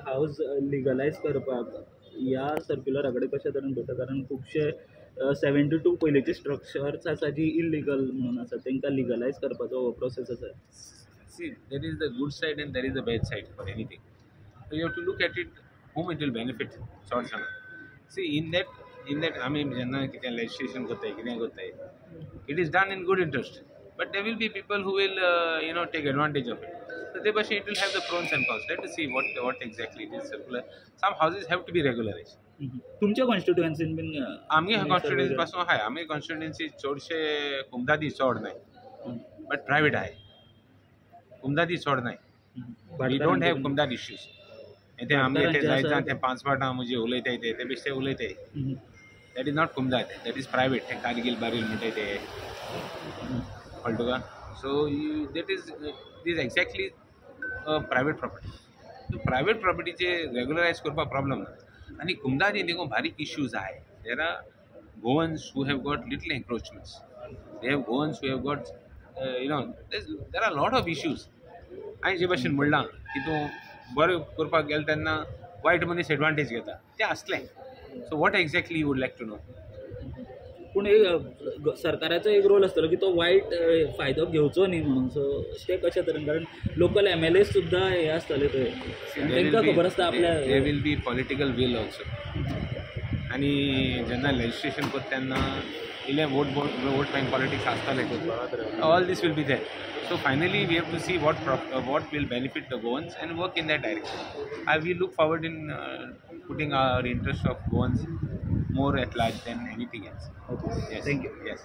House legalise करपाक ह्या सर्क्युलरा कडेन कशे तरेन पळयता, कारण खुबशे 72 पयलींचे स्ट्रक्चर्स आसा जी इल्लिगल म्हणून आसा, तांकां लिगलायज करपाचो प्रोसेस आसा. See, there is the good side and there is the bad side for anything. So you have to look at it, whom it will benefit. Short term. See, in that, I mean, jenna कितें legislation करताय, कितें करताय, it is done in good interest. But there will be people who will, take advantage of it. So they it will have the pros and cons. Let us see what exactly it is. Some houses have to be regularized. तुमच्या कॉन्स्टिट्युएन्सीन been आमगे constituency पासून हाय, आमगे constituency चडशे कुमदादी चड नाही, but private आहे. कुमदादी चड नाही. वी डोंट हॅव कुमदाद इश्यूज. ते आमगे ते जायता ते 5 फावटां म्हणजे उलयताय ते बेश्टे उलयताय. दॅट इज नॉट कुमदाद, दॅट इज प्रायव्हेट. ते कारगिल बारील म्हणटाय ते कळ्ळें तुका. So that is exactly private property. So private प्रॉपर्टीचे रेग्युलरायज करपाक प्रॉब्लम ना. आणि कुमदादी देखून बारीक इश्यूज आहे. There are Goans who have got little encroachments. They have Goans who have got there are lot of issues. हांवें जे भाशेन म्हणलां की तूं बरें करपाक गेलो तेन्ना वायट मनीस एडवांटेज घेता, तें आसलें. So what exactly you would like to know. पूण सरकाराचो एक रोल आसतलो की तो वायट फायदो घेवचो न्ही म्हणून. सो ते कशे तरेन, कारण लोकल MLAs सुद्दां हे आसतले थंय, तांकां खबर आसता आपल्या. There will be political will also. आनी जेन्ना लेजिस्लेशन करता तेन्ना इल्लें वोट बँक पॉलिटिक्स आसतालें. All this will be there. So finally, we have to see what will benefit the Goans and work in that direction. We look forward in putting our interest of Goans more at large than anything else. Okay. Yes. Thank you. Yes.